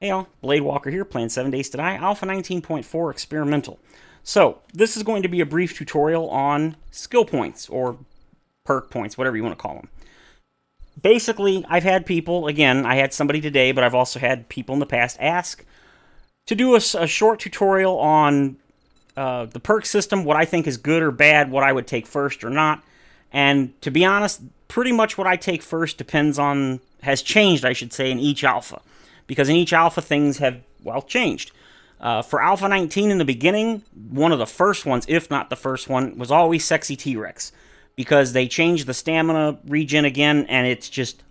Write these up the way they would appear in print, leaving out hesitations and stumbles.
Hey y'all, Blade Walker here, playing 7 Days to Die, Alpha 19.4 Experimental. So, this is going to be a brief tutorial on skill points, or perk points, whatever you want to call them. Basically, I've had people, again, I had somebody today, but I've also had people in the past ask to do a short tutorial on the perk system, what I think is good or bad, what I would take first or not. And to be honest, pretty much what I take first has changed, I should say, in each alpha. Because in each alpha, things have, well, changed. For Alpha 19 in the beginning, one of the first ones, if not the first one, was always Sexy T-Rex. Because they changed the stamina regen again, and it's just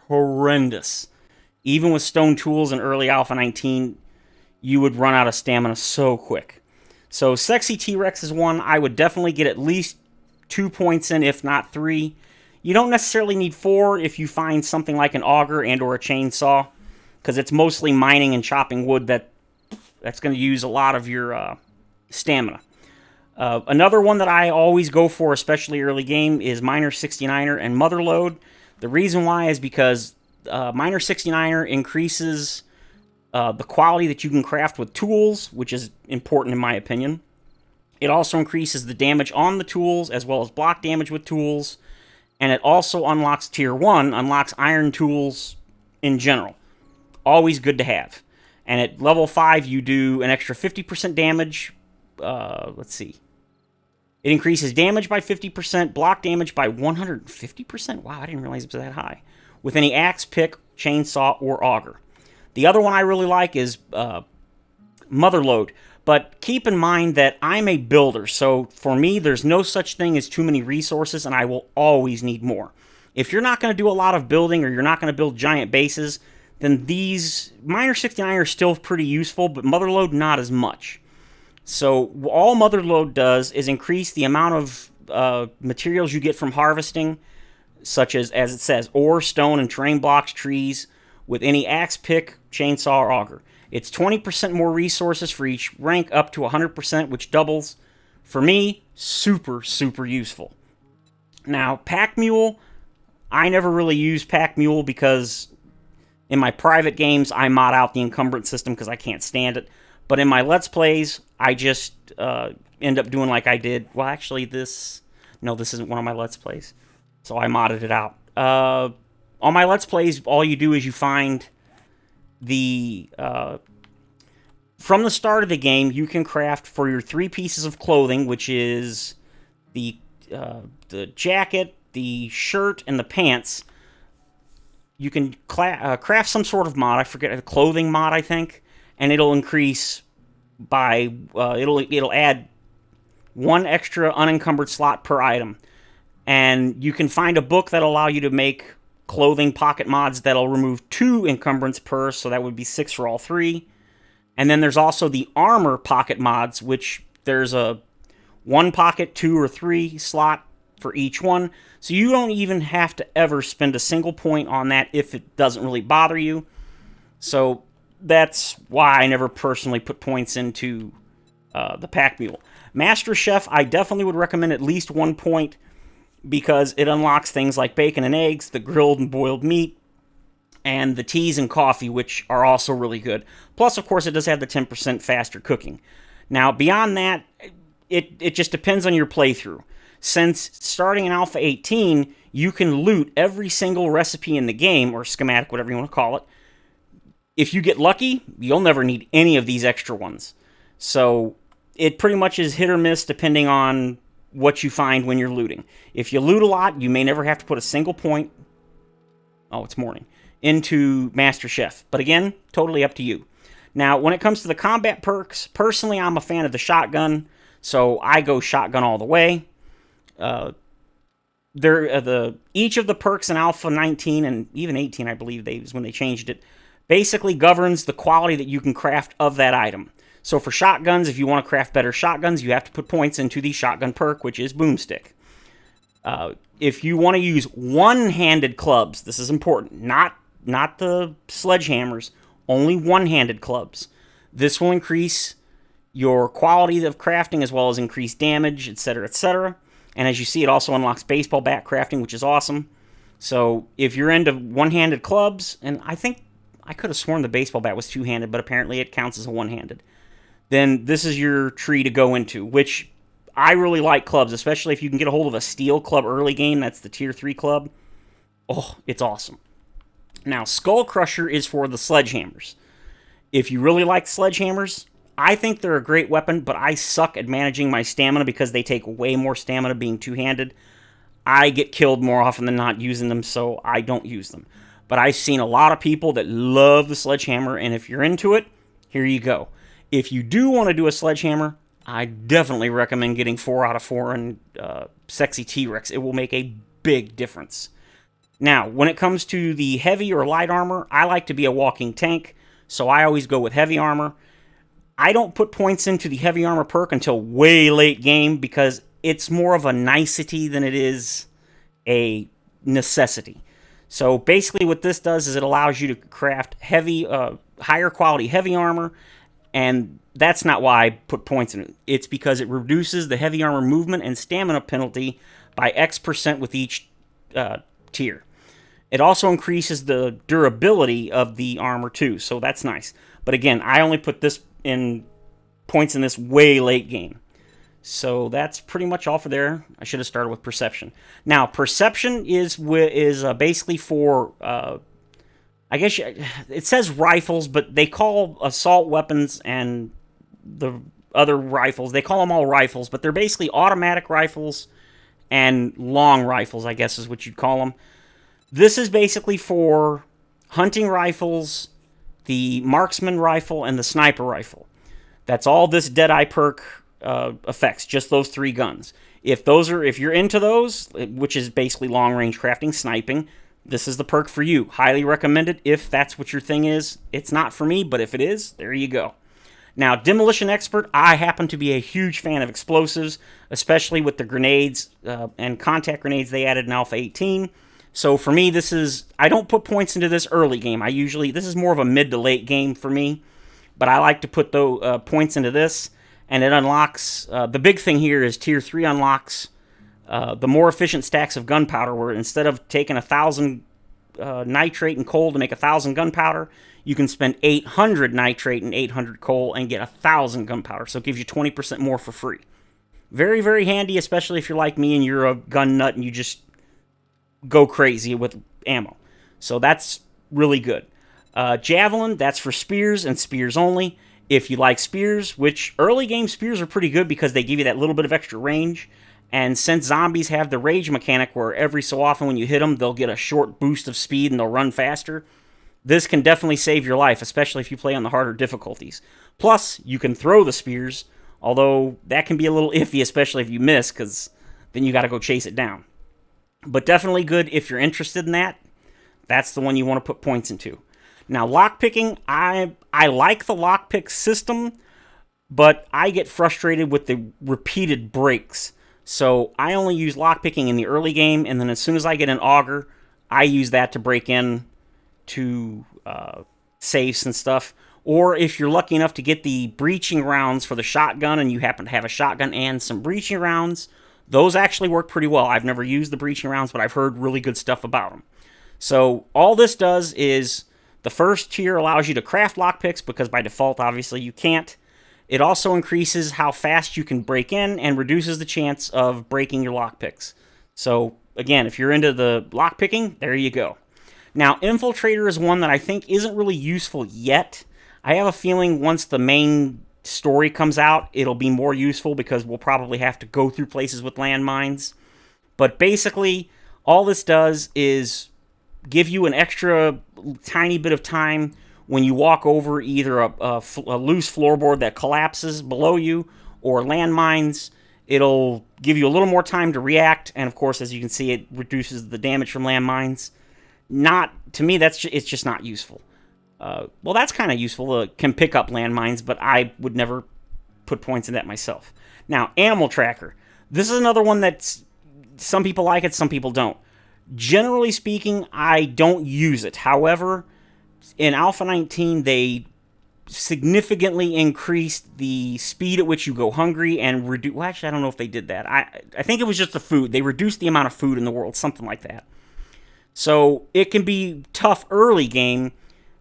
horrendous. Even with stone tools in early Alpha 19, you would run out of stamina so quick. So Sexy T-Rex is one I would definitely get at least 2 points in, if not 3. You don't necessarily need 4 if you find something like an auger and or a chainsaw, because it's mostly mining and chopping wood that's going to use a lot of your stamina. Another one that I always go for, especially early game, is Miner 69er and Mother Lode. The reason why is because Miner 69er increases the quality that you can craft with tools, which is important in my opinion. It also increases the damage on the tools, as well as block damage with tools. And it also unlocks Tier 1, unlocks iron tools in general. Always good to have. And at level 5, you do an extra 50% damage. Let's see. It increases damage by 50%, block damage by 150%. Wow, I didn't realize it was that high. With any axe, pick, chainsaw, or auger. The other one I really like is Mother Lode. But keep in mind that I'm a builder, so for me, there's no such thing as too many resources, and I will always need more. If you're not going to do a lot of building, or you're not going to build giant bases, then these Miner 69 are still pretty useful, but Mother Lode not as much. So all Mother Lode does is increase the amount of materials you get from harvesting, such as it says, ore, stone, and terrain blocks, trees, with any axe, pick, chainsaw, or auger. It's 20% more resources for each rank, up to 100%, which doubles. For me, super, super useful. Now, Pack Mule, I never really use Pack Mule because in my private games, I mod out the encumbrance system because I can't stand it. But in my Let's Plays, I just end up doing like I did. Well, actually, this isn't one of my Let's Plays. So I modded it out. On my Let's Plays, all you do is you find the... from the start of the game, you can craft for your 3 pieces of clothing, which is the jacket, the shirt, and the pants. You can craft some sort of mod. I forget, a clothing mod, I think, and it'll increase by it'll add 1 extra unencumbered slot per item, and you can find a book that'll allow you to make clothing pocket mods that'll remove 2 encumbrance per, so that would be 6 for all 3. And then there's also the armor pocket mods, which there's a 1 pocket, 2 or 3 slot for each one. So you don't even have to ever spend a single point on that if it doesn't really bother you. So that's why I never personally put points into the Pack Mule. Master Chef, I definitely would recommend at least 1 point because it unlocks things like bacon and eggs, the grilled and boiled meat, and the teas and coffee, which are also really good. Plus, of course, it does have the 10% faster cooking. Now, beyond that, it just depends on your playthrough. Since starting in Alpha 18, you can loot every single recipe in the game, or schematic, whatever you want to call it. If you get lucky, you'll never need any of these extra ones. So, it pretty much is hit or miss depending on what you find when you're looting. If you loot a lot, you may never have to put a single point... Oh, it's morning. Into Master Chef. But again, totally up to you. Now, when it comes to the combat perks, personally, I'm a fan of the shotgun, so I go shotgun all the way. Each of the perks in Alpha 19 and even 18, I believe, was when they changed it, basically governs the quality that you can craft of that item. So for shotguns, if you want to craft better shotguns, you have to put points into the shotgun perk, which is Boomstick. If you want to use one-handed clubs, this is important, not the sledgehammers, only one-handed clubs. This will increase your quality of crafting as well as increase damage, etc., etc. And as you see, it also unlocks baseball bat crafting, which is awesome. So if you're into one-handed clubs, and I think I could have sworn the baseball bat was two-handed, but apparently it counts as a one-handed. Then this is your tree to go into, which I really like clubs, especially if you can get a hold of a steel club early game. That's the tier 3 club. Oh, it's awesome. Now, Skull Crusher is for the sledgehammers. If you really like sledgehammers, I think they're a great weapon, but I suck at managing my stamina because they take way more stamina being two-handed. I get killed more often than not using them, so I don't use them. But I've seen a lot of people that love the sledgehammer, and if you're into it, here you go. If you do want to do a sledgehammer, I definitely recommend getting 4 out of 4 and Sexy T-Rex. It will make a big difference. Now, when it comes to the heavy or light armor, I like to be a walking tank, so I always go with heavy armor. I don't put points into the heavy armor perk until way late game because it's more of a nicety than it is a necessity. So basically what this does is it allows you to craft heavy, higher quality heavy armor, and that's not why I put points in it. It's because it reduces the heavy armor movement and stamina penalty by X% with each tier. It also increases the durability of the armor too, so that's nice. But again, I only put this in points in this way late game. So that's pretty much all for there. I should have started with Perception. Now, Perception is basically for, I guess it says rifles, but they call assault weapons and the other rifles, they call them all rifles, but they're basically automatic rifles and long rifles, I guess is what you'd call them. This is basically for hunting rifles, the marksman rifle, and the sniper rifle. That's all this Deadeye perk affects, just those 3 guns. If you're into those, which is basically long-range crafting, sniping, this is the perk for you. Highly recommended if that's what your thing is. It's not for me, but if it is, there you go. Now, Demolition Expert, I happen to be a huge fan of explosives, especially with the grenades and contact grenades they added in Alpha 18. So for me, I don't put points into this early game. This is more of a mid to late game for me, but I like to put points into this, and it unlocks, the big thing here is Tier 3 unlocks the more efficient stacks of gunpowder, where instead of taking 1,000 nitrate and coal to make 1,000 gunpowder, you can spend 800 nitrate and 800 coal and get 1,000 gunpowder, so it gives you 20% more for free. Very, very handy, especially if you're like me and you're a gun nut and you just go crazy with ammo. So that's really good. Javelin, that's for spears and spears only. If you like spears, which early game spears are pretty good because they give you that little bit of extra range. And since zombies have the rage mechanic where every so often when you hit them, they'll get a short boost of speed and they'll run faster, this can definitely save your life, especially if you play on the harder difficulties. Plus, you can throw the spears, although that can be a little iffy, especially if you miss, because then you got to go chase it down. But definitely good if you're interested in that. That's the one you want to put points into. Now, lockpicking, I like the lockpick system, but I get frustrated with the repeated breaks. So I only use lockpicking in the early game, and then as soon as I get an auger, I use that to break in to safes and stuff. Or if you're lucky enough to get the breaching rounds for the shotgun, and you happen to have a shotgun and some breaching rounds, those actually work pretty well. I've never used the breaching rounds, but I've heard really good stuff about them. So all this does is the first tier allows you to craft lockpicks, because by default, obviously, you can't. It also increases how fast you can break in and reduces the chance of breaking your lockpicks. So, again, if you're into the lockpicking, there you go. Now, Infiltrator is one that I think isn't really useful yet. I have a feeling once the main story comes out, it'll be more useful because we'll probably have to go through places with landmines. But basically, all this does is give you an extra tiny bit of time when you walk over either a loose floorboard that collapses below you or landmines. It'll give you a little more time to react, and of course, as you can see, it reduces the damage from landmines. To me, it's just not useful. Well, that's kind of useful. It can pick up landmines, but I would never put points in that myself. Now, Animal Tracker. This is another one that's, some people like it, some people don't. Generally speaking, I don't use it. However, in Alpha 19, they significantly increased the speed at which you go hungry and reduce... Well, actually, I don't know if they did that. I think it was just the food. They reduced the amount of food in the world, something like that. So it can be tough early game,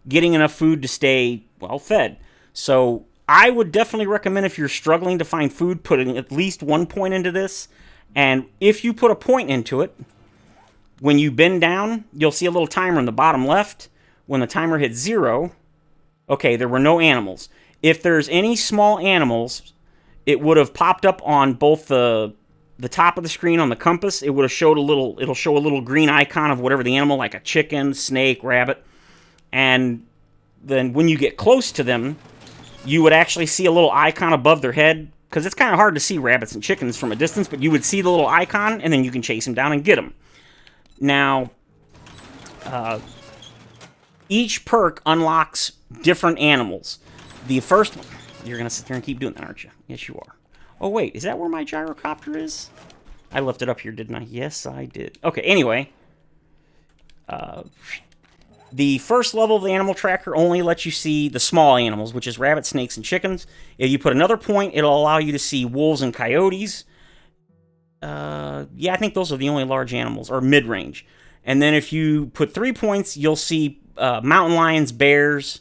getting enough food to stay well fed. So I would definitely recommend, if you're struggling to find food, putting at least 1 point into this. And if you put a point into it, when you bend down, you'll see a little timer in the bottom left. When the timer hits 0, okay, there were no animals. If there's any small animals, it would have popped up on both the top of the screen on the compass. It would have showed it'll show a little green icon of whatever the animal, like a chicken, snake, rabbit. And then when you get close to them, you would actually see a little icon above their head, because it's kind of hard to see rabbits and chickens from a distance, but you would see the little icon, and then you can chase them down and get them. Now, each perk unlocks different animals. The first one, you're going to sit there and keep doing that, aren't you? Yes, you are. Oh, wait, is that where my gyrocopter is? I left it up here, didn't I? Yes, I did. Okay, anyway. The first level of the animal tracker only lets you see the small animals, which is rabbits, snakes, and chickens. If you put another point, it'll allow you to see wolves and coyotes. Yeah, I think those are the only large animals, or mid-range. And then if you put 3 points, you'll see mountain lions, bears.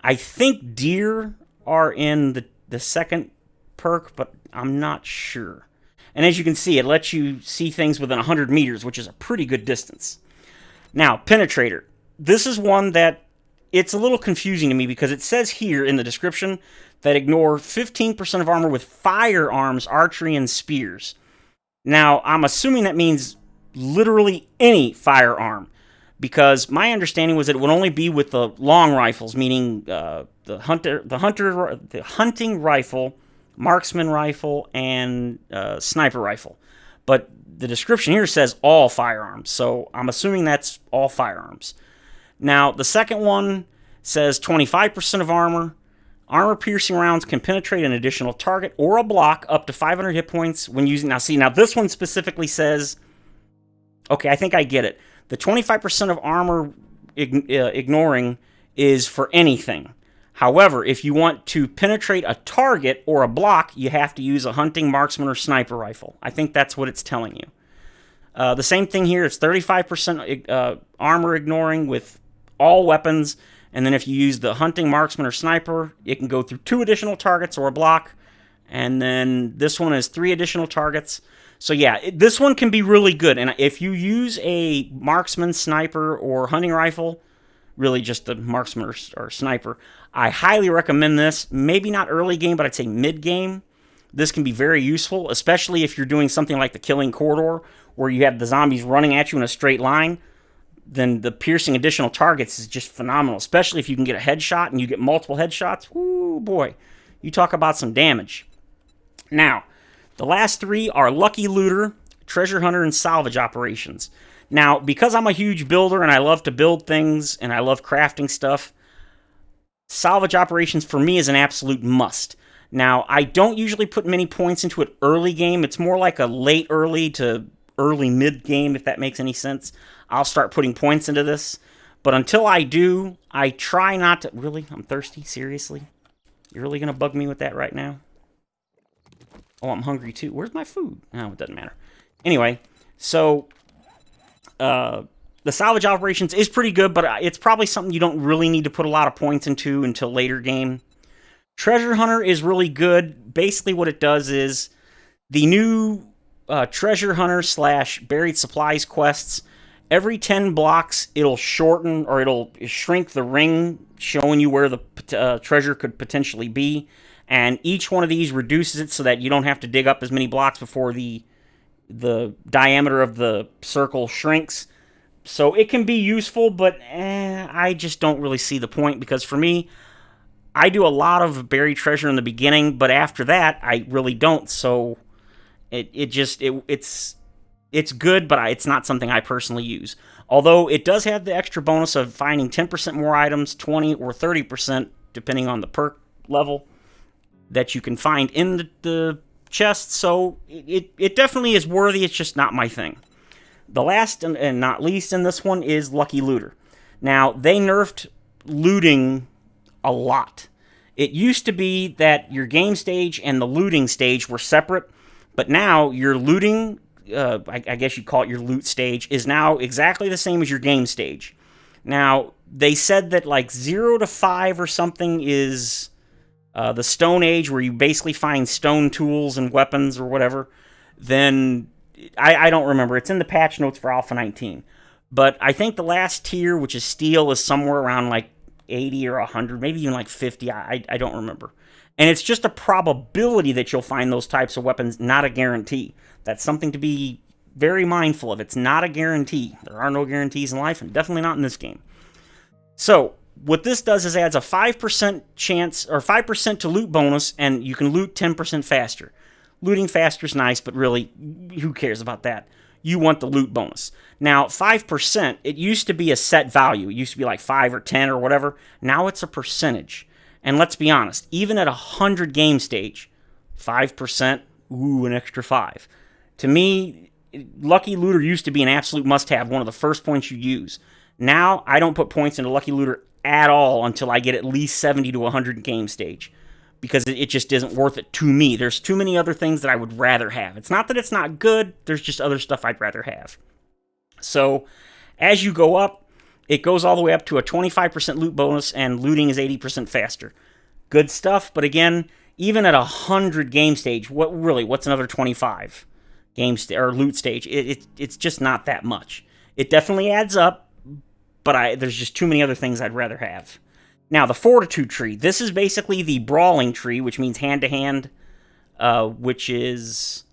I think deer are in the second perk, but I'm not sure. And as you can see, it lets you see things within 100 meters, which is a pretty good distance. Now, Penetrator. This is one that it's a little confusing to me, because it says here in the description that ignore 15% of armor with firearms, archery, and spears. Now, I'm assuming that means literally any firearm, because my understanding was that it would only be with the long rifles, meaning the hunting rifle, marksman rifle, and sniper rifle. But the description here says all firearms, so I'm assuming that's all firearms. Now, the second one says 25% of armor. Armor-piercing rounds can penetrate an additional target or a block up to 500 hit points when using... Now this one specifically says... Okay, I think I get it. The 25% of armor ignoring is for anything. However, if you want to penetrate a target or a block, you have to use a hunting, marksman, or sniper rifle. I think that's what it's telling you. The same thing here. It's 35% armor ignoring with all weapons, and then if you use the hunting, marksman, or sniper, it can go through 2 additional targets or a block, and then this one is 3 additional targets. So yeah, this one can be really good, and if you use a marksman, sniper, or hunting rifle, really just the marksman or sniper, I highly recommend this. Maybe not early game, but I'd say mid-game. This can be very useful, especially if you're doing something like the Killing Corridor, where you have the zombies running at you in a straight line. Then the piercing additional targets is just phenomenal, especially if you can get a headshot and you get multiple headshots. Woo, boy. You talk about some damage. Now, the last 3 are Lucky Looter, Treasure Hunter, and Salvage Operations. Now, because I'm a huge builder and I love to build things and I love crafting stuff, Salvage Operations for me is an absolute must. Now, I don't usually put many points into it early game. It's more like a late early to early mid game, if that makes any sense. I'll start putting points into this. But until I do, I try not to... Really? I'm thirsty? Seriously? You're really going to bug me with that right now? Oh, I'm hungry too. Where's my food? Oh, it doesn't matter. Anyway, so... the Salvage Operations is pretty good, but it's probably something you don't really need to put a lot of points into until later game. Treasure Hunter is really good. Basically what it does is the new Treasure Hunter / Buried Supplies quests, every 10 blocks it'll shorten or it'll shrink the ring showing you where the treasure could potentially be, and each one of these reduces it so that you don't have to dig up as many blocks before the diameter of the circle shrinks. So it can be useful, but I just don't really see the point, because for me, I do a lot of buried treasure in the beginning, but after that, I really don't. So it's good, but it's not something I personally use. Although it does have the extra bonus of finding 10% more items, 20 or 30%, depending on the perk level, that you can find in the chest. So it definitely is worthy. It's just not my thing. The last and not least in this one is Lucky Looter. Now, they nerfed looting a lot. It used to be that your game stage and the looting stage were separate, but now your looting, I guess you'd call it your loot stage, is now exactly the same as your game stage. Now, they said that like 0 to 5 or something is the Stone Age, where you basically find stone tools and weapons or whatever. Then I don't remember. It's in the patch notes for Alpha 19. But I think the last tier, which is steel, is somewhere around like 80 or 100, maybe even like 50. I don't remember. And it's just a probability that you'll find those types of weapons, not a guarantee. That's something to be very mindful of. It's not a guarantee. There are no guarantees in life, and definitely not in this game. So what this does is adds a 5% chance, or 5% to loot bonus, and you can loot 10% faster. Looting faster is nice, but really, who cares about that? You want the loot bonus. Now, 5%, it used to be a set value. It used to be like 5 or 10 or whatever. Now it's a percentage. And let's be honest, even at 100 game stage, 5%, ooh, an extra 5. To me, Lucky Looter used to be an absolute must-have, one of the first points you use. Now, I don't put points into Lucky Looter at all until I get at least 70 to 100 game stage, because it just isn't worth it to me. There's too many other things that I would rather have. It's not that it's not good, there's just other stuff I'd rather have. So, as you go up, it goes all the way up to a 25% loot bonus, and looting is 80% faster. Good stuff, but again, even at 100 game stage, what's another 25 or loot stage? It's just not that much. It definitely adds up, but there's just too many other things I'd rather have. Now, the Fortitude Tree. This is basically the Brawling Tree, which means hand-to-hand, which is,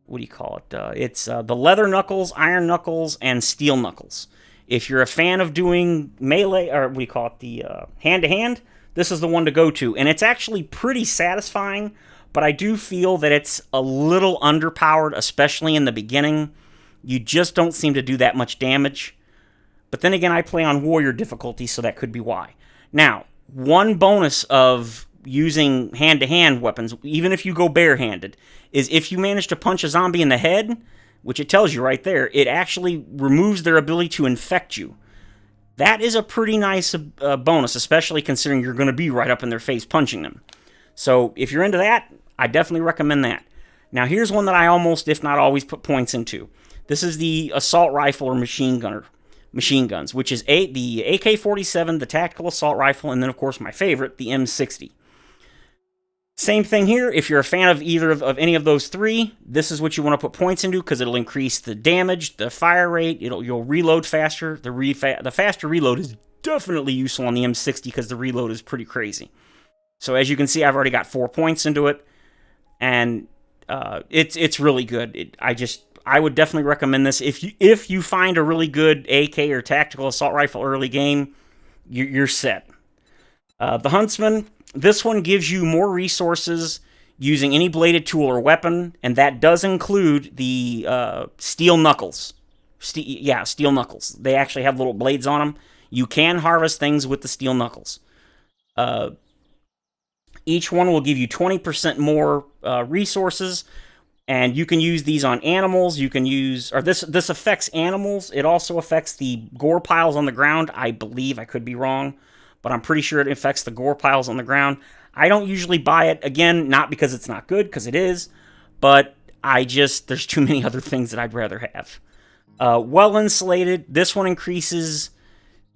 what do you call it? It's the Leather Knuckles, Iron Knuckles, and Steel Knuckles. If you're a fan of doing melee, or what do you call it, the hand-to-hand, this is the one to go to. And it's actually pretty satisfying, but I do feel that it's a little underpowered, especially in the beginning. You just don't seem to do that much damage. But then again, I play on Warrior difficulty, so that could be why. Now, one bonus of using hand-to-hand weapons, even if you go barehanded, is if you manage to punch a zombie in the head, which it tells you right there, it actually removes their ability to infect you. That is a pretty nice bonus, especially considering you're going to be right up in their face punching them. So if you're into that, I definitely recommend that. Now here's one that I almost, if not always, put points into. This is the Assault Rifle or Machine Guns, which is the AK-47, the Tactical Assault Rifle, and then of course my favorite, the M60. Same thing here. If you're a fan of either of any of those three, this is what you want to put points into, because it'll increase the damage, the fire rate, you'll reload faster. The faster reload is definitely useful on the M60 because the reload is pretty crazy. So as you can see, I've already got 4 points into it, and it's really good. I would definitely recommend this. If you find a really good AK or Tactical Assault Rifle early game, you're set. The Huntsman. This one gives you more resources using any bladed tool or weapon, and that does include the steel knuckles. Steel knuckles. They actually have little blades on them. You can harvest things with the steel knuckles. Each one will give you 20% more resources, and you can use these on animals. You can use, or this affects animals. It also affects the gore piles on the ground. I believe, I could be wrong, but I'm pretty sure it affects the gore piles on the ground. I don't usually buy it, again, not because it's not good, because it is, but there's too many other things that I'd rather have. Well Insulated, this one increases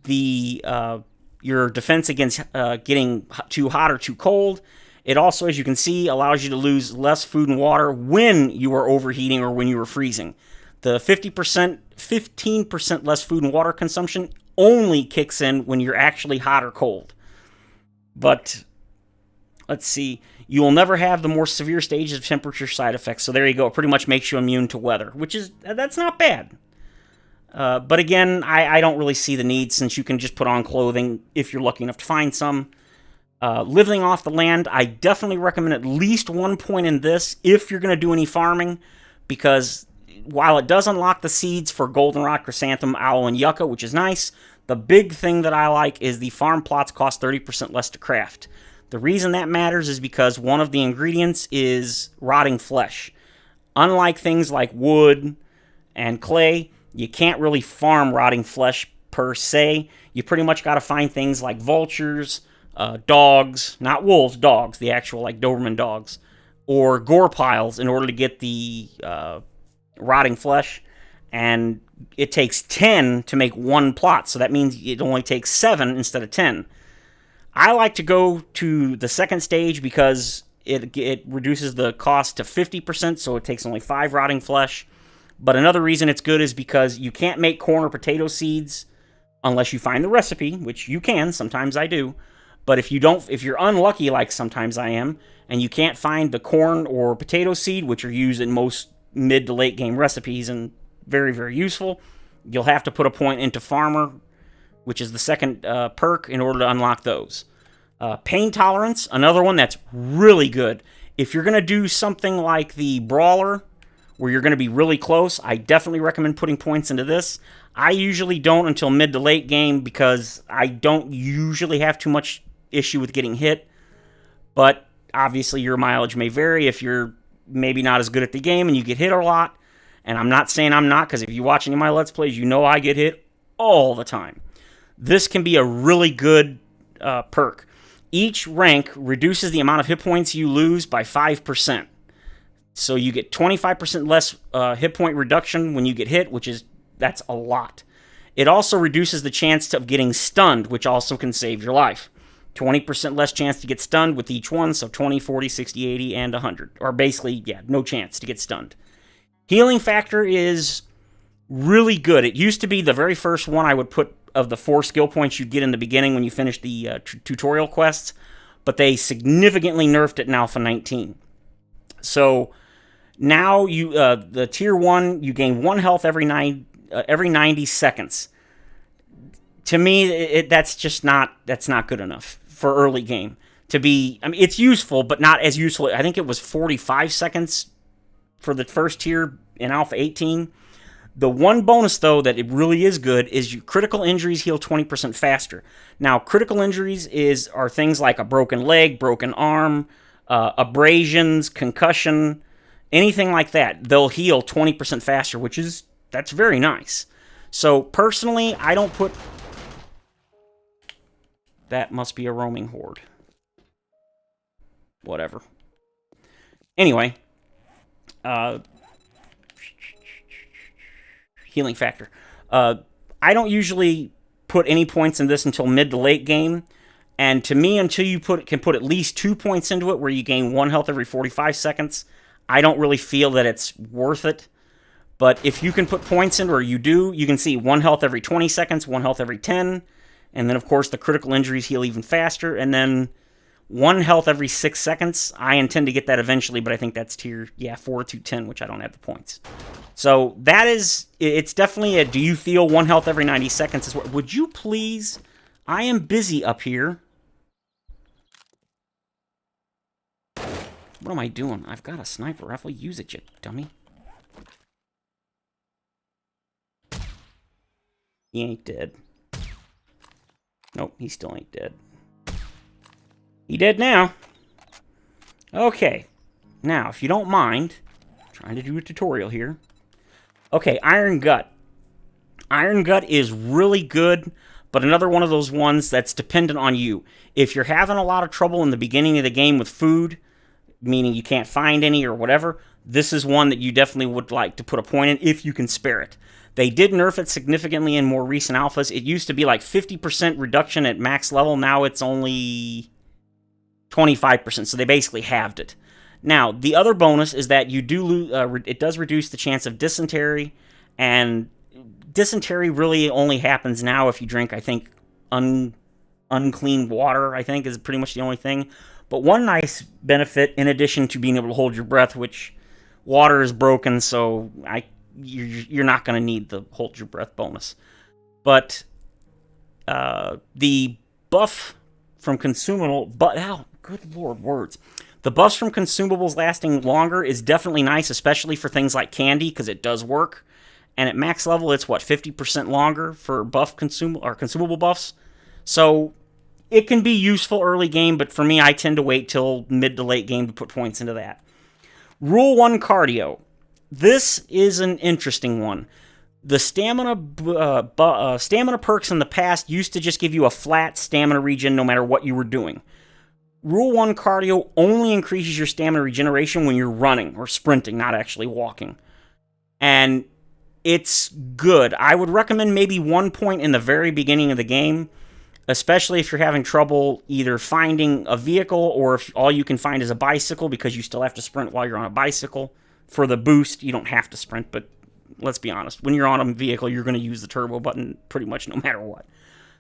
your defense against getting too hot or too cold. It also, as you can see, allows you to lose less food and water when you are overheating or when you are freezing. The 15% less food and water consumption only kicks in when you're actually hot or cold. But let's see, you will never have the more severe stages of temperature side effects. So there you go. It pretty much makes you immune to weather, that's not bad. But again, I don't really see the need, since you can just put on clothing if you're lucky enough to find some. Living off the land, I definitely recommend at least 1 point in this if you're going to do any farming, because while it does unlock the seeds for goldenrod, chrysanthemum, aloe, and yucca, which is nice, the big thing that I like is the farm plots cost 30% less to craft. The reason that matters is because one of the ingredients is rotting flesh. Unlike things like wood and clay, you can't really farm rotting flesh per se. You pretty much got to find things like vultures, dogs, not wolves, dogs, the actual like Doberman dogs, or gore piles in order to get the rotting flesh. And it takes 10 to make one plot, so that means it only takes 7 instead of 10. I like to go to the second stage because it reduces the cost to 50%, so it takes only 5 rotting flesh. But another reason it's good is because you can't make corn or potato seeds unless you find the recipe, which you can, sometimes I do. But if you're unlucky, like sometimes I am, and you can't find the corn or potato seed, which are used in most mid to late game recipes and very, very useful, you'll have to put a point into Farmer, which is the second perk, in order to unlock those. Pain Tolerance, another one that's really good. If you're going to do something like the Brawler, where you're going to be really close, I definitely recommend putting points into this. I usually don't until mid to late game because I don't usually have too much issue with getting hit. But obviously your mileage may vary if you're maybe not as good at the game and you get hit a lot. And I'm not saying I'm not, because if you watch any of my Let's Plays, you know I get hit all the time. This can be a really good perk. Each rank reduces the amount of hit points you lose by 5%. So you get 25% less hit point reduction when you get hit, that's a lot. It also reduces the chance of getting stunned, which also can save your life. 20% less chance to get stunned with each one, so 20, 40, 60, 80, and 100. Or basically, yeah, no chance to get stunned. Healing factor is really good. It used to be the very first one I would put of the 4 skill points you'd get in the beginning when you finish the tutorial quests, but they significantly nerfed it in Alpha 19. So now the tier 1, you gain 1 health every 90 seconds. To me, that's not good enough for early game. It's useful, but not as useful. I think it was 45 seconds for the first tier in Alpha 18. The one bonus, though, that it really is good is critical injuries heal 20% faster. Now, critical injuries are things like a broken leg, broken arm, abrasions, concussion, anything like that. They'll heal 20% faster, that's very nice. So, personally, I don't put... That must be a roaming horde. Whatever. Anyway. Healing factor. I don't usually put any points in this until mid to late game. And to me, until you can put at least 2 points into it, where you gain 1 health every 45 seconds, I don't really feel that it's worth it. But if you can put points in, or you do, you can see 1 health every 20 seconds, 1 health every 10. And then, of course, the critical injuries heal even faster. And then 1 health every 6 seconds. I intend to get that eventually, but I think that's tier, Fortitude 10, which I don't have the points. So it's definitely do you feel 1 health every 90 seconds? Would you please? I am busy up here. What am I doing? I've got a sniper rifle. Use it, you dummy. He ain't dead. Nope, he still ain't dead. He dead now. Okay. Now, if you don't mind, I'm trying to do a tutorial here. Okay, Iron Gut. Iron Gut is really good, but another one of those ones that's dependent on you. If you're having a lot of trouble in the beginning of the game with food, meaning you can't find any or whatever, this is one that you definitely would like to put a point in if you can spare it. They did nerf it significantly in more recent alphas. It used to be like 50% reduction at max level. Now it's only 25%, so they basically halved it. Now, the other bonus is that you do it does reduce the chance of dysentery, and dysentery really only happens now if you drink, I think, unclean water, I think, is pretty much the only thing. But one nice benefit, in addition to being able to hold your breath, which water is broken, so you're not going to need the hold your breath bonus. But the buff from consumable... good lord, words. The buffs from consumables lasting longer is definitely nice, especially for things like candy, because it does work. And at max level, it's, 50% longer for consumable buffs. So it can be useful early game, but for me, I tend to wait till mid to late game to put points into that. Rule 1 cardio. This is an interesting one. The stamina perks in the past used to just give you a flat stamina regen no matter what you were doing. Rule 1 cardio only increases your stamina regeneration when you're running or sprinting, not actually walking. And it's good. I would recommend maybe 1 point in the very beginning of the game, especially if you're having trouble either finding a vehicle or if all you can find is a bicycle, because you still have to sprint while you're on a bicycle. For the boost, you don't have to sprint, but let's be honest. When you're on a vehicle, you're going to use the turbo button pretty much no matter what.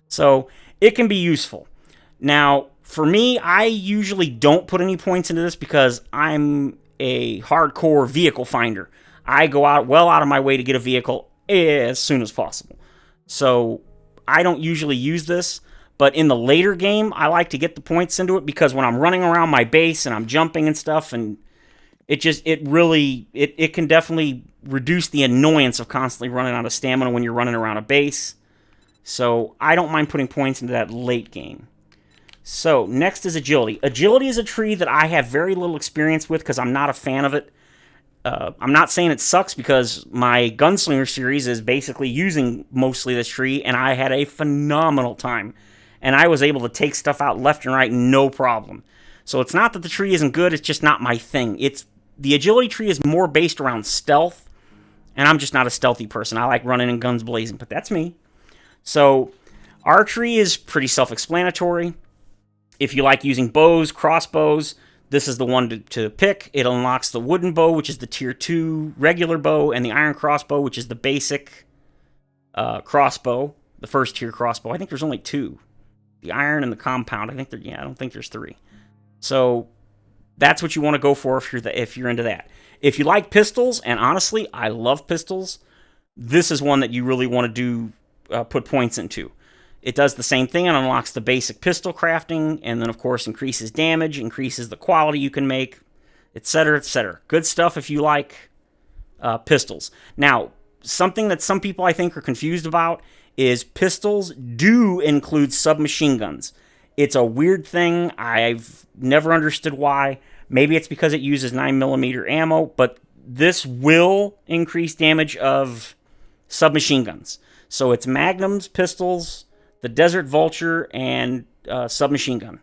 So it can be useful. Now, for me, I usually don't put any points into this because I'm a hardcore vehicle finder. I go out of my way to get a vehicle as soon as possible. So I don't usually use this, but in the later game, I like to get the points into it because when I'm running around my base and I'm jumping and stuff, and it can definitely reduce the annoyance of constantly running out of stamina when you're running around a base. So I don't mind putting points into that late game. So next is agility. Agility is a tree that I have very little experience with because I'm not a fan of it. I'm not saying it sucks because my Gunslinger series is basically using mostly this tree, and I had a phenomenal time. And I was able to take stuff out left and right, no problem. So it's not that the tree isn't good, it's just not my thing. The agility tree is more based around stealth, and I'm just not a stealthy person. I like running and guns blazing, but that's me. So archery is pretty self-explanatory. If you like using bows, crossbows, this is the one to pick. It unlocks the wooden bow, which is the tier 2 regular bow, and the iron crossbow, which is the basic crossbow, the first tier crossbow. I think there's only 2. The iron and the compound. I don't think there's 3. So that's what you want to go for if you're into that. If you like pistols, and honestly, I love pistols, this is one that you really want to put points into. It does the same thing and unlocks the basic pistol crafting, and then, of course, increases damage, increases the quality you can make, etc., etc. Good stuff if you like pistols. Now, something that some people I think are confused about is pistols do include submachine guns. It's a weird thing. I've never understood why. Maybe it's because it uses 9mm ammo, but this will increase damage of submachine guns. So it's magnums, pistols, the Desert Vulture, and submachine gun.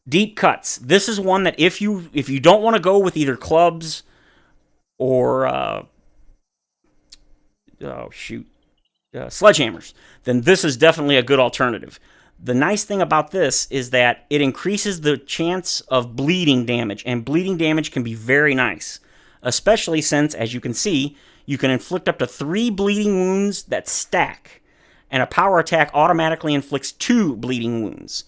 Deep cuts. This is one that if you don't want to go with either clubs or sledgehammers, then this is definitely a good alternative. The nice thing about this is that it increases the chance of bleeding damage, and bleeding damage can be very nice, especially since, as you can see, you can inflict up to 3 bleeding wounds that stack, and a power attack automatically inflicts 2 bleeding wounds.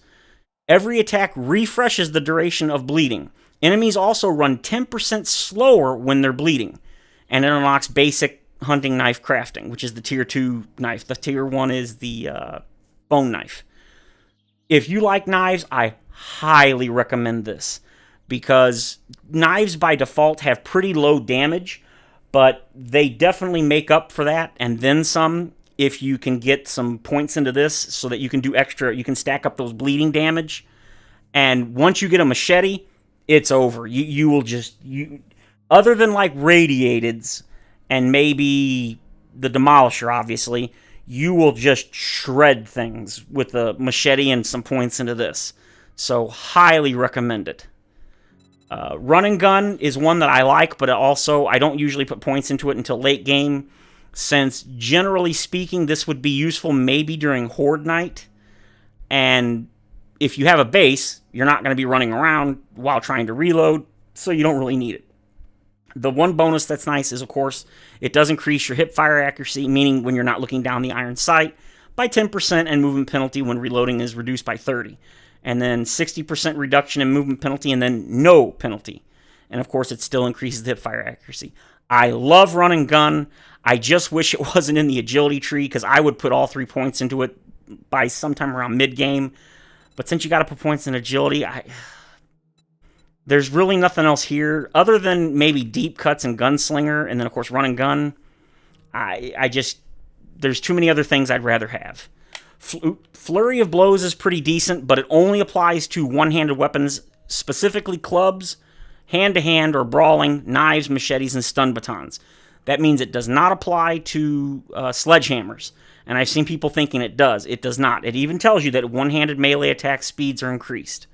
Every attack refreshes the duration of bleeding. Enemies also run 10% slower when they're bleeding, and it unlocks basic hunting knife crafting, which is the tier 2 knife. The tier 1 is the bone knife. If you like knives, I highly recommend this, because knives by default have pretty low damage, but they definitely make up for that and then some if you can get some points into this so that you can do extra, you can stack up those bleeding damage. And once you get a machete, it's over. You will just, other than like radiateds and maybe the Demolisher, obviously, you will just shred things with a machete and some points into this. So highly recommend it. Run and gun is one that I like, but also I don't usually put points into it until late game, since generally speaking this would be useful maybe during Horde night. And if you have a base, you're not going to be running around while trying to reload, so you don't really need it. The one bonus that's nice is, of course, it does increase your hip fire accuracy, meaning when you're not looking down the iron sight, by 10%, and movement penalty when reloading is reduced by 30%. And then 60% reduction in movement penalty, and then no penalty. And of course, it still increases the hip fire accuracy. I love run and gun. I just wish it wasn't in the agility tree, because I would put all 3 points into it by sometime around mid-game. But since you got to put points in agility, there's really nothing else here other than maybe deep cuts and gunslinger, and then of course run and gun. There's too many other things I'd rather have. Flurry of Blows is pretty decent, but it only applies to one-handed weapons, specifically clubs, hand-to-hand or brawling, knives, machetes, and stun batons. That means it does not apply to sledgehammers. And I've seen people thinking it does. It does not. It even tells you that one-handed melee attack speeds are increased.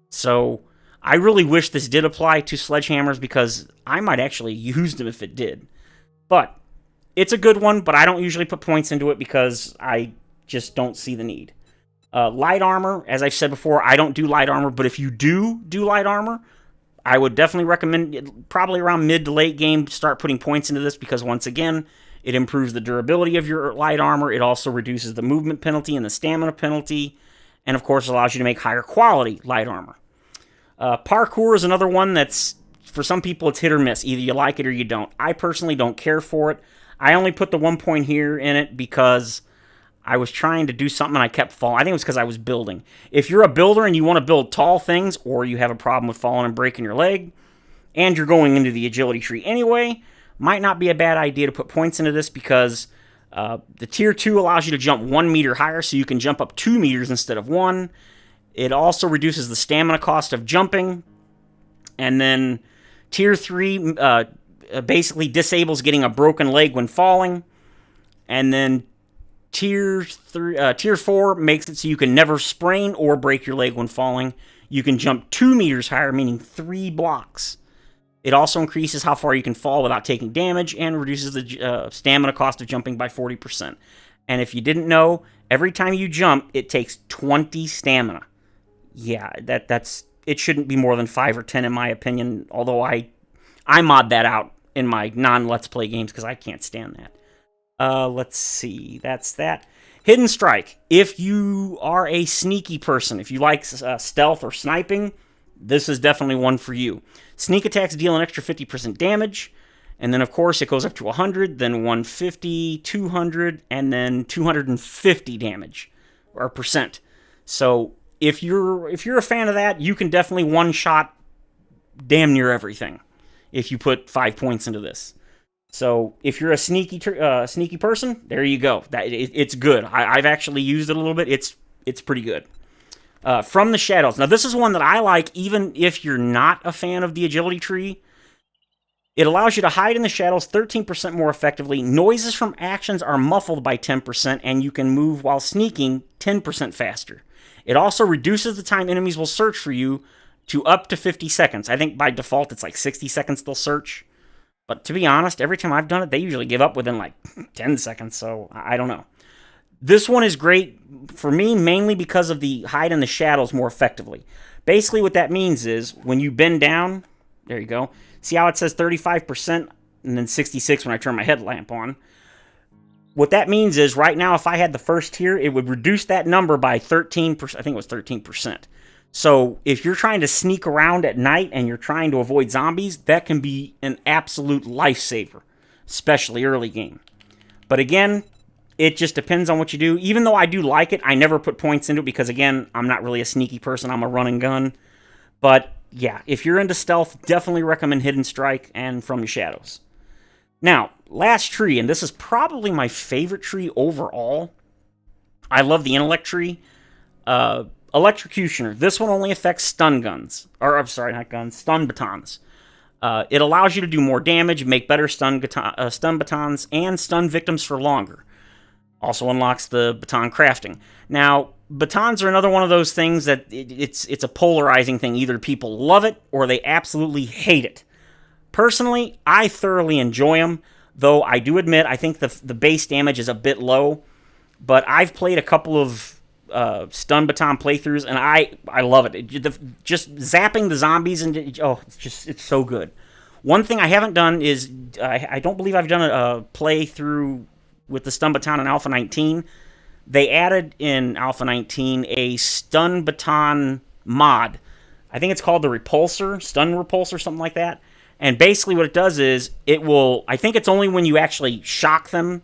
So I really wish this did apply to sledgehammers, because I might actually use them if it did. But it's a good one, but I don't usually put points into it because I just don't see the need. Light armor, as I've said before, I don't do light armor, but if you do light armor, I would definitely recommend, probably around mid to late game, start putting points into this, because once again, it improves the durability of your light armor. It also reduces the movement penalty and the stamina penalty, and of course allows you to make higher quality light armor. Parkour is another one that's, for some people, it's hit or miss. Either you like it or you don't. I personally don't care for it. I only put the 1 point here in it because I was trying to do something and I kept falling. I think it was because I was building. If you're a builder and you want to build tall things, or you have a problem with falling and breaking your leg, and you're going into the agility tree anyway, might not be a bad idea to put points into this, because the tier 2 allows you to jump 1 meter higher, so you can jump up 2 meters instead of 1. It also reduces the stamina cost of jumping. And then tier 3 basically disables getting a broken leg when falling. And then Tier 4 makes it so you can never sprain or break your leg when falling. You can jump 2 meters higher, meaning 3 blocks. It also increases how far you can fall without taking damage, and reduces the stamina cost of jumping by 40%. And if you didn't know, every time you jump, it takes 20 stamina. Yeah, it shouldn't be more than 5 or 10 in my opinion, although I mod that out in my non-Let's Play games because I can't stand that. Let's see. That's that. Hidden Strike. If you are a sneaky person, if you like stealth or sniping, this is definitely one for you. Sneak attacks deal an extra 50% damage, and then of course it goes up to 100, then 150, 200, and then 250 damage or percent. So if you're a fan of that, you can definitely one-shot damn near everything if you put 5 points into this. So if you're a sneaky person, there you go. It's good. I've actually used it a little bit. It's pretty good. From the Shadows. Now this is one that I like, even if you're not a fan of the agility tree. It allows you to hide in the shadows 13% more effectively. Noises from actions are muffled by 10%, and you can move while sneaking 10% faster. It also reduces the time enemies will search for you to up to 50 seconds. I think by default it's like 60 seconds they'll search. But to be honest, every time I've done it, they usually give up within like 10 seconds, so I don't know. This one is great for me, mainly because of the hide in the shadows more effectively. Basically what that means is, when you bend down, there you go, see how it says 35% and then 66 when I turn my headlamp on? What that means is, right now, if I had the first tier, it would reduce that number by 13%, I think it was 13%. So if you're trying to sneak around at night and you're trying to avoid zombies, that can be an absolute lifesaver, especially early game. But again, it just depends on what you do. Even though I do like it, I never put points into it because, again, I'm not really a sneaky person. I'm a run and gun. But yeah, if you're into stealth, definitely recommend Hidden Strike and From the Shadows. Now, last tree, and this is probably my favorite tree overall. I love the Intellect tree. Electrocutioner. This one only affects stun guns. Or, I'm sorry, not guns. Stun batons. It allows you to do more damage, make better stun batons, and stun victims for longer. Also unlocks the baton crafting. Now, batons are another one of those things that it's a polarizing thing. Either people love it or they absolutely hate it. Personally, I thoroughly enjoy them, though I do admit I think the base damage is a bit low. But I've played a couple of stun baton playthroughs, and I love it. Just zapping the zombies, and it's so good. One thing I haven't done is, I don't believe I've done a playthrough with the stun baton in Alpha 19. They added in Alpha 19 a stun baton mod. I think it's called the Repulsor, Stun Repulsor, something like that. And basically what it does is, I think it's only when you actually shock them,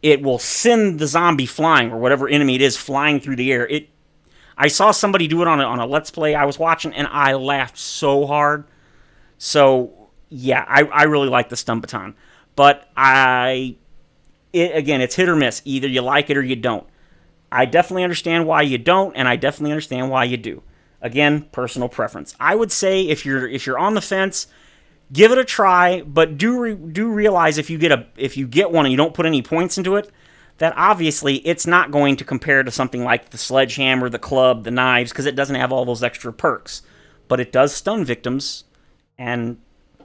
it will send the zombie flying, or whatever enemy it is, flying through the air. I saw somebody do it on a Let's Play I was watching, and I laughed so hard. So, yeah, I really like the stun baton. But again, it's hit or miss. Either you like it or you don't. I definitely understand why you don't, and I definitely understand why you do. Again, personal preference. I would say if you're on the fence, give it a try, but do realize if you get one and you don't put any points into it, that obviously it's not going to compare to something like the sledgehammer, the club, the knives, because it doesn't have all those extra perks. But it does stun victims, and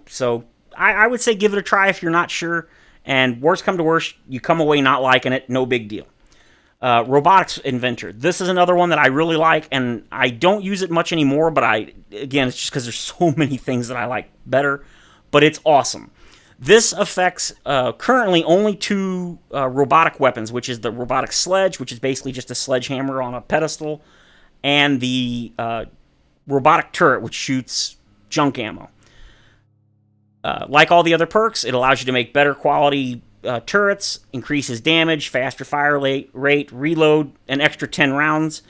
so I would say give it a try if you're not sure. And worst come to worst, you come away not liking it, no big deal. Robotics Inventor. This is another one that I really like, and I don't use it much anymore, but again, it's just because there's so many things that I like better, but it's awesome. This affects currently only 2 robotic weapons, which is the robotic sledge, which is basically just a sledgehammer on a pedestal, and the robotic turret, which shoots junk ammo. Like all the other perks, it allows you to make better quality turrets, increases damage, faster fire rate, reload an extra 10 rounds.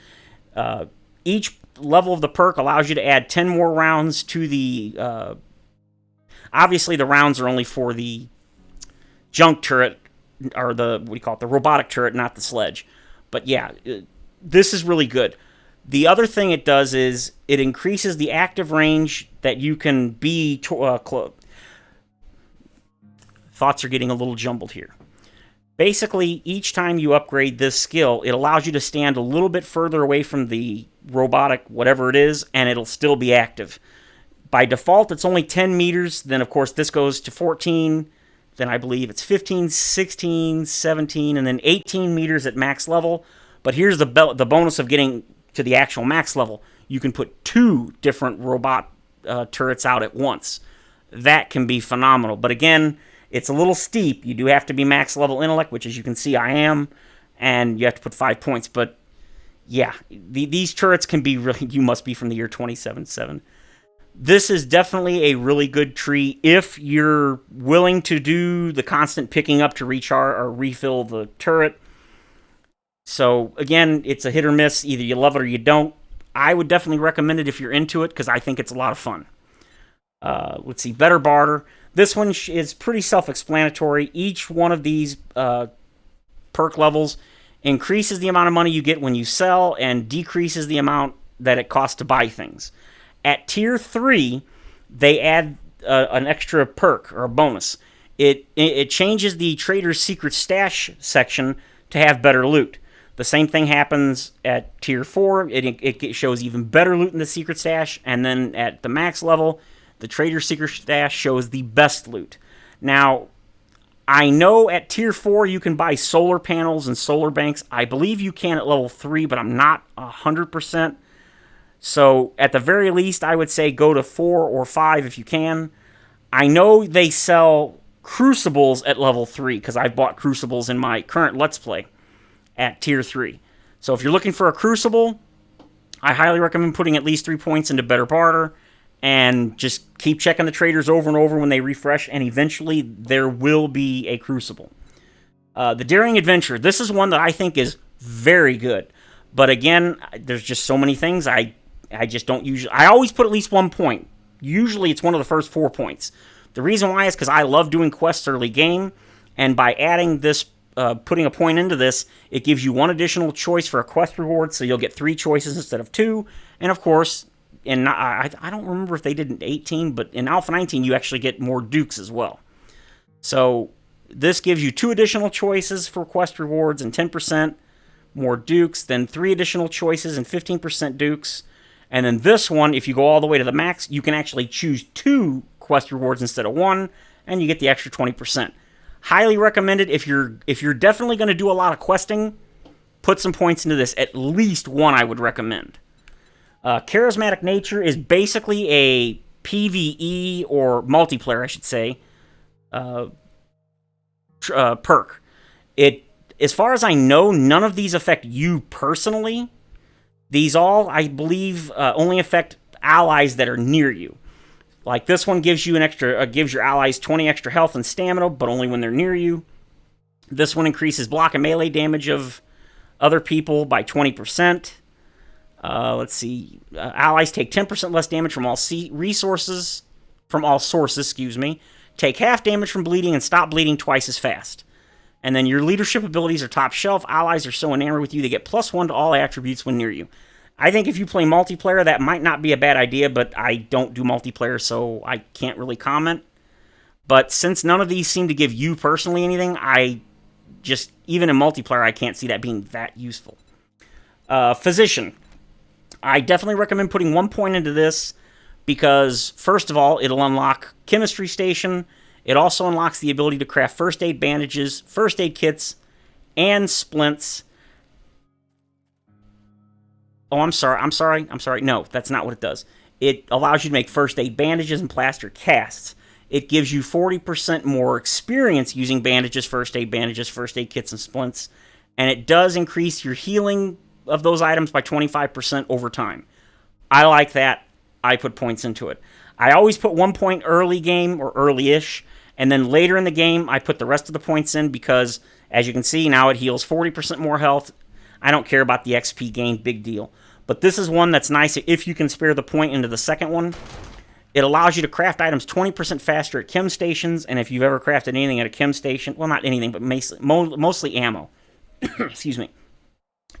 Each level of the perk allows you to add 10 more rounds to the... obviously, the rounds are only for the junk turret, or the robotic turret, not the sledge. But yeah, this is really good. The other thing it does is it increases the active range that you can be... Thoughts are getting a little jumbled here. Basically, each time you upgrade this skill, it allows you to stand a little bit further away from the robotic whatever it is, and it'll still be active. By default, it's only 10 meters. Then, of course, this goes to 14. Then I believe it's 15, 16, 17, and then 18 meters at max level. But here's the bonus of getting to the actual max level. You can put 2 different robot turrets out at once. That can be phenomenal. But again... it's a little steep. You do have to be max level intellect, which as you can see I am, and you have to put 5 points. But yeah, these turrets can be really... you must be from the year 2077. This is definitely a really good tree if you're willing to do the constant picking up to recharge or refill the turret. So again, it's a hit or miss. Either you love it or you don't. I would definitely recommend it if you're into it, because I think it's a lot of fun. Let's see, better barter. This one is pretty self-explanatory. Each one of these perk levels increases the amount of money you get when you sell and decreases the amount that it costs to buy things. At Tier 3, they add an extra perk or a bonus. It changes the Trader's Secret Stash section to have better loot. The same thing happens at Tier 4. It shows even better loot in the Secret Stash, and then at the max level, the Trader's Secret Stash shows the best loot. Now, I know at Tier 4 you can buy solar panels and solar banks. I believe you can at level 3, but I'm not 100%. So, at the very least, I would say go to 4 or 5 if you can. I know they sell crucibles at level 3, because I've bought crucibles in my current Let's Play at Tier 3. So, if you're looking for a crucible, I highly recommend putting at least 3 points into better barter. And just keep checking the traders over and over when they refresh, and eventually there will be a crucible. The Daring Adventure. This is one that I think is very good. But again, there's just so many things. I just don't usually... I always put at least 1 point. Usually it's one of the first 4 points. The reason why is because I love doing quests early game. And by adding this, putting a point into this, it gives you 1 additional choice for a quest reward. So you'll get 3 choices instead of 2. And of course... and I don't remember if they did in 18, but in Alpha 19 you actually get more dukes as well. So this gives you 2 additional choices for quest rewards and 10% more dukes, then 3 additional choices and 15% dukes. And then this one, if you go all the way to the max, you can actually choose 2 quest rewards instead of 1, and you get the extra 20%. Highly recommended. If you're definitely going to do a lot of questing, put some points into this. At least 1 I would recommend. Charismatic Nature is basically a PvE, or multiplayer, I should say, perk. As far as I know, none of these affect you personally. These all, I believe, only affect allies that are near you. Like this one gives you gives your allies 20 extra health and stamina, but only when they're near you. This one increases block and melee damage of other people by 20%. Let's see. Allies take 10% less damage from all sources, excuse me. Take half damage from bleeding and stop bleeding twice as fast. And then your leadership abilities are top shelf. Allies are so enamored with you, they get +1 to all attributes when near you. I think if you play multiplayer, that might not be a bad idea, but I don't do multiplayer, so I can't really comment. But since none of these seem to give you personally anything, even in multiplayer, I can't see that being that useful. Physician. I definitely recommend putting 1 point into this because, first of all, it'll unlock Chemistry Station. It also unlocks the ability to craft first aid bandages, first aid kits, and splints. Oh, I'm sorry. No, that's not what it does. It allows you to make first aid bandages and plaster casts. It gives you 40% more experience using bandages, first aid kits, and splints. And it does increase your healing of those items by 25% over time. I like that. I put points into it. I always put 1 point early game, or early-ish, and then later in the game, I put the rest of the points in because, as you can see, now it heals 40% more health. I don't care about the XP gain, big deal. But this is one that's nice if you can spare the point into the second one. It allows you to craft items 20% faster at chem stations, and if you've ever crafted anything at a chem station, well, not anything, but mostly ammo. Excuse me.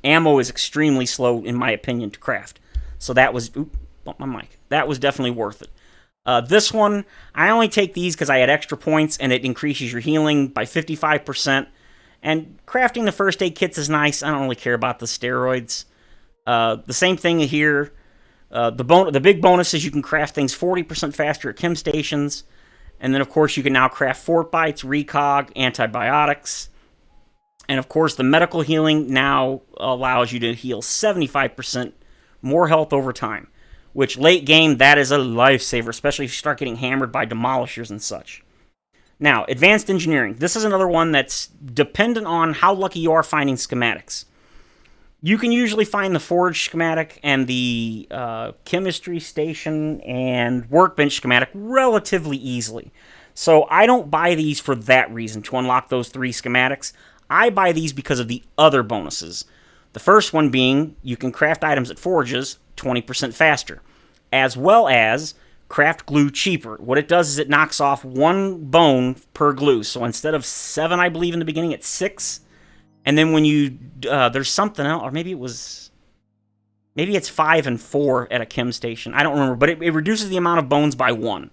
Ammo is extremely slow, in my opinion, to craft. So that was... Oop, bumped my mic. That was definitely worth it. This one, I only take these because I had extra points, and it increases your healing by 55%. And crafting the first aid kits is nice. I don't really care about the steroids. The same thing here. The big bonus is you can craft things 40% faster at chem stations. And then, of course, you can now craft fort bites, recog, antibiotics. And, of course, the medical healing now allows you to heal 75% more health over time. Which, late game, that is a lifesaver, especially if you start getting hammered by demolishers and such. Now, advanced engineering. This is another one that's dependent on how lucky you are finding schematics. You can usually find the forge schematic and the chemistry station and workbench schematic relatively easily. So I don't buy these for that reason, to unlock those 3 schematics. I buy these because of the other bonuses. The first one being you can craft items at forges 20% faster, as well as craft glue cheaper. What it does is it knocks off 1 bone per glue. So instead of 7, I believe, in the beginning, it's 6. And then when you, there's something else, or maybe it's 5 and 4 at a chem station. I don't remember, but it reduces the amount of bones by 1.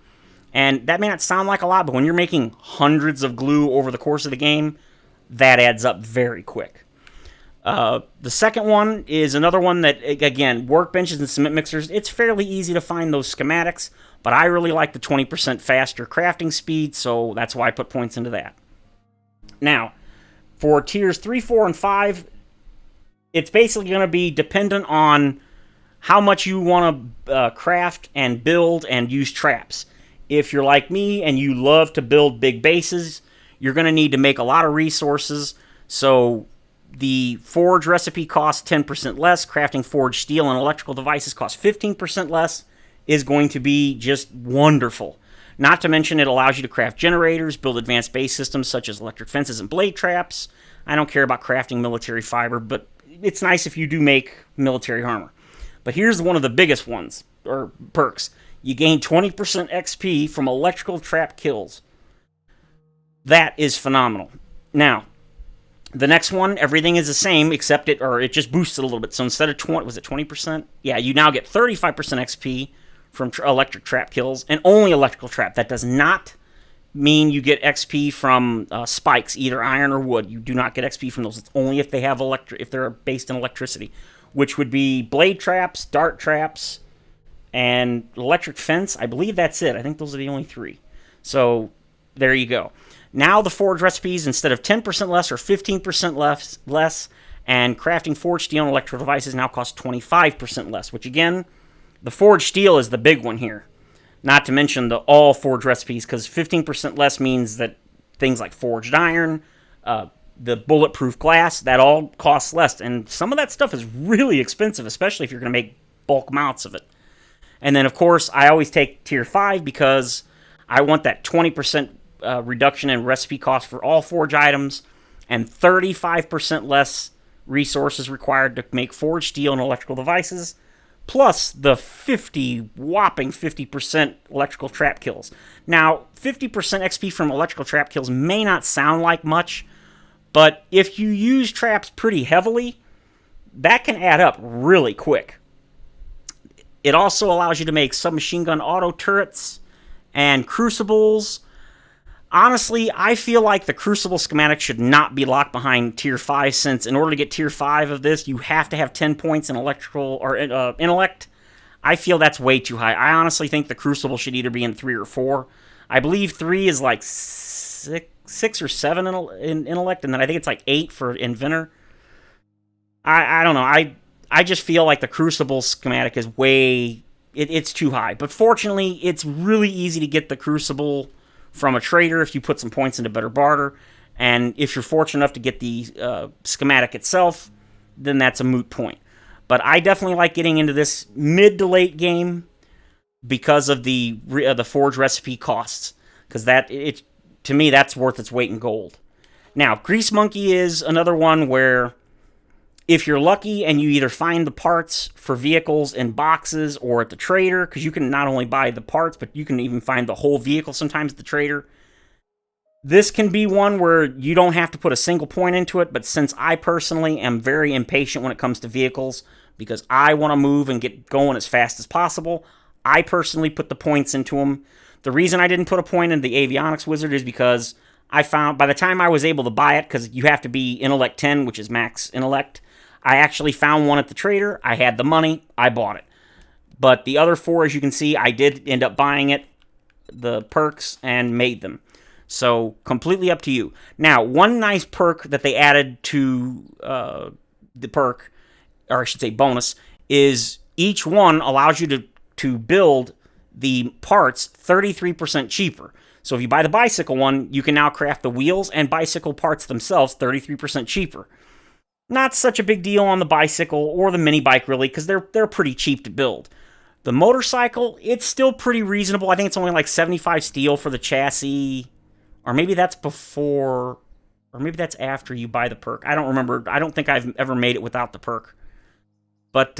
And that may not sound like a lot, but when you're making hundreds of glue over the course of the game, that adds up very quick. The second one is another one that, again, workbenches and cement mixers, it's fairly easy to find those schematics, but I really like the 20% faster crafting speed, so that's why I put points into that. Now, for tiers 3, 4, and 5, it's basically going to be dependent on how much you want to craft and build and use traps. If you're like me and you love to build big bases, you're going to need to make a lot of resources, so the forge recipe costs 10% less, crafting forged steel and electrical devices costs 15% less, is going to be just wonderful. Not to mention it allows you to craft generators, build advanced base systems such as electric fences and blade traps. I don't care about crafting military fiber, but it's nice if you do make military armor. But here's one of the biggest ones, or perks. You gain 20% XP from electrical trap kills. That is phenomenal. Now, the next one, everything is the same, except it just boosts it a little bit. So instead of 20, was it 20%? Yeah, you now get 35% XP from electric trap kills, and only electrical trap. That does not mean you get XP from spikes, either iron or wood. You do not get XP from those. It's only if they have if they're based in electricity, which would be blade traps, dart traps, and electric fence. I believe that's it. I think those are the only 3. So there you go. Now the forge recipes, instead of 10% less, or 15% less, and crafting forged steel and electrical devices now cost 25% less, which again, the forged steel is the big one here. Not to mention the all forged recipes, because 15% less means that things like forged iron, the bulletproof glass, that all costs less. And some of that stuff is really expensive, especially if you're going to make bulk mounts of it. And then, of course, I always take tier 5 because I want that 20% reduction in recipe cost for all forge items, and 35% less resources required to make forged steel and electrical devices, plus the whopping 50% electrical trap kills. Now, 50% XP from electrical trap kills may not sound like much, but if you use traps pretty heavily, that can add up really quick. It also allows you to make submachine gun auto turrets and crucibles. Honestly, I feel like the crucible schematic should not be locked behind tier 5, since in order to get tier 5 of this, you have to have 10 points in electrical or intellect. I feel that's way too high. I honestly think the crucible should either be in 3 or 4. I believe 3 is like 6 or 7 in intellect, and then I think it's like 8 for Inventor. I don't know. I just feel like the Crucible schematic is way... It's too high. But fortunately, it's really easy to get the Crucible from a trader if you put some points into better barter. And if you're fortunate enough to get the schematic itself, then that's a moot point. But I definitely like getting into this mid to late game because of the forge recipe costs. Because to me, that's worth its weight in gold. Now, Grease Monkey is another one where if you're lucky and you either find the parts for vehicles in boxes or at the trader, because you can not only buy the parts, but you can even find the whole vehicle sometimes at the trader. This can be one where you don't have to put a single point into it, but since I personally am very impatient when it comes to vehicles, because I want to move and get going as fast as possible, I personally put the points into them. The reason I didn't put a point in the Avionics Wizard is because I found by the time I was able to buy it, because you have to be Intellect 10, which is max Intellect, I actually found one at the trader. I had the money. I bought it. But the other 4, as you can see, I did end up buying it, the perks, and made them. So, completely up to you. Now, one nice perk that they added to the perk, or I should say bonus, is each one allows you to build the parts 33% cheaper. So if you buy the bicycle one, you can now craft the wheels and bicycle parts themselves 33% cheaper. Not such a big deal on the bicycle or the mini bike, really, because they're pretty cheap to build. The motorcycle, it's still pretty reasonable. I think it's only like 75 steel for the chassis, or maybe that's before, or maybe that's after you buy the perk. I don't remember. I don't think I've ever made it without the perk. But,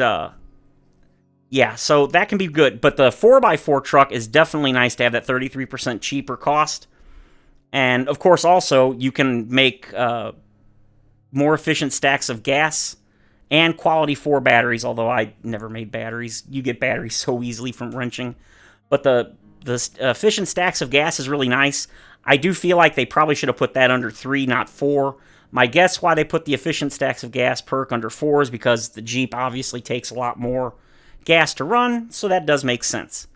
yeah, so that can be good. But the 4x4 truck is definitely nice to have that 33% cheaper cost. And, of course, also, you can make more efficient stacks of gas and quality 4 batteries, although I never made batteries. You get batteries so easily from wrenching. But the efficient stacks of gas is really nice. I do feel like they probably should have put that under 3, not 4. My guess why they put the efficient stacks of gas perk under 4 is because the Jeep obviously takes a lot more gas to run, so that does make sense.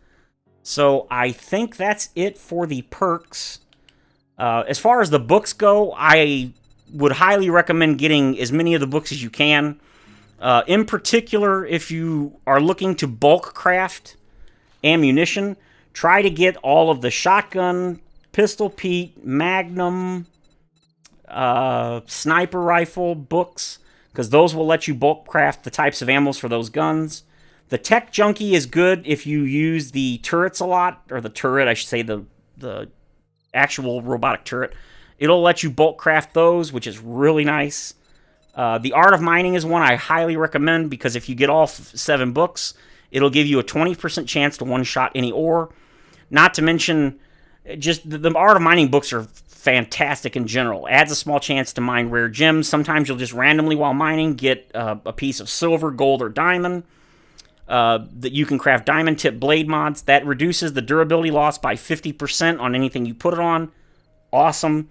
So I think that's it for the perks. As far as the books go, I would highly recommend getting as many of the books as you can. In particular, if you are looking to bulk craft ammunition, try to get all of the shotgun, Pistol Pete, Magnum, sniper rifle books, because those will let you bulk craft the types of ammos for those guns. The Tech Junkie is good if you use the turrets a lot, or the turret, I should say, the actual robotic turret. It'll let you bulk craft those, which is really nice. The Art of Mining is one I highly recommend, because if you get all 7 books, it'll give you a 20% chance to one-shot any ore. Not to mention, just the Art of Mining books are fantastic in general. Adds a small chance to mine rare gems. Sometimes you'll just randomly, while mining, get a piece of silver, gold, or diamond. That you can craft diamond tip blade mods. That reduces the durability loss by 50% on anything you put it on. Awesome.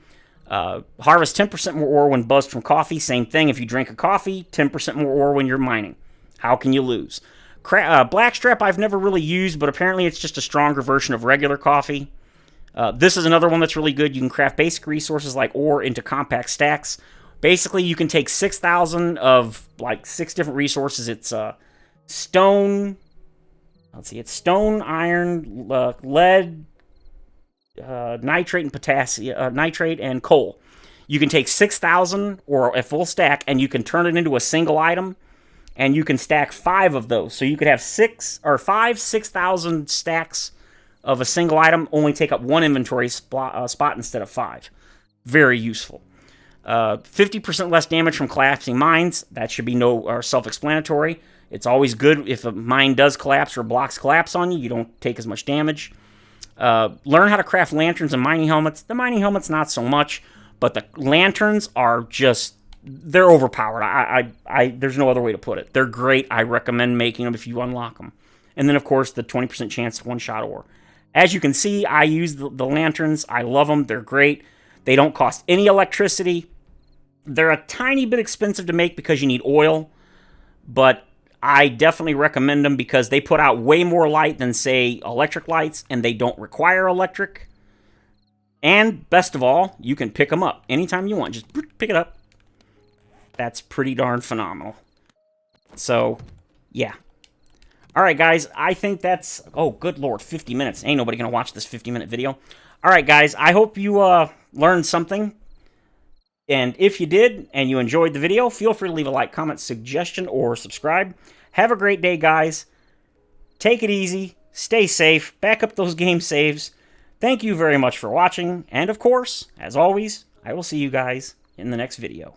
Harvest 10% more ore when buzzed from coffee. Same thing. If you drink a coffee, 10% more ore when you're mining. How can you lose? Blackstrap I've never really used, but apparently it's just a stronger version of regular coffee. This is another one that's really good. You can craft basic resources like ore into compact stacks. Basically, you can take 6,000 of like 6 different resources. It's stone. Let's see. It's stone, iron, lead, nitrate and potassium, nitrate and coal. You can take 6,000 or a full stack, and you can turn it into a single item, and you can stack 5 of those. So you could have 6,000 stacks of a single item, only take up 1 inventory spot instead of 5. Very useful. 50% less damage from collapsing mines. That should be self-explanatory. It's always good if a mine does collapse or blocks collapse on you. You don't take as much damage. Learn how to craft lanterns and mining helmets. The mining helmets, not so much, but the lanterns are just, they're overpowered. There's no other way to put it. They're great. I recommend making them if you unlock them. And then, of course, the 20% chance to one-shot ore. As you can see, I use the lanterns. I love them. They're great. They don't cost any electricity. They're a tiny bit expensive to make because you need oil, but I definitely recommend them because they put out way more light than, say, electric lights, and they don't require electric. And best of all, you can pick them up anytime you want. Just pick it up. That's pretty darn phenomenal. So, yeah. Alright, guys, I think that's... Oh, good lord, 50 minutes. Ain't nobody gonna watch this 50-minute video. Alright, guys, I hope you learned something. And if you did, and you enjoyed the video, feel free to leave a like, comment, suggestion, or subscribe. Have a great day, guys. Take it easy. Stay safe. Back up those game saves. Thank you very much for watching. And, of course, as always, I will see you guys in the next video.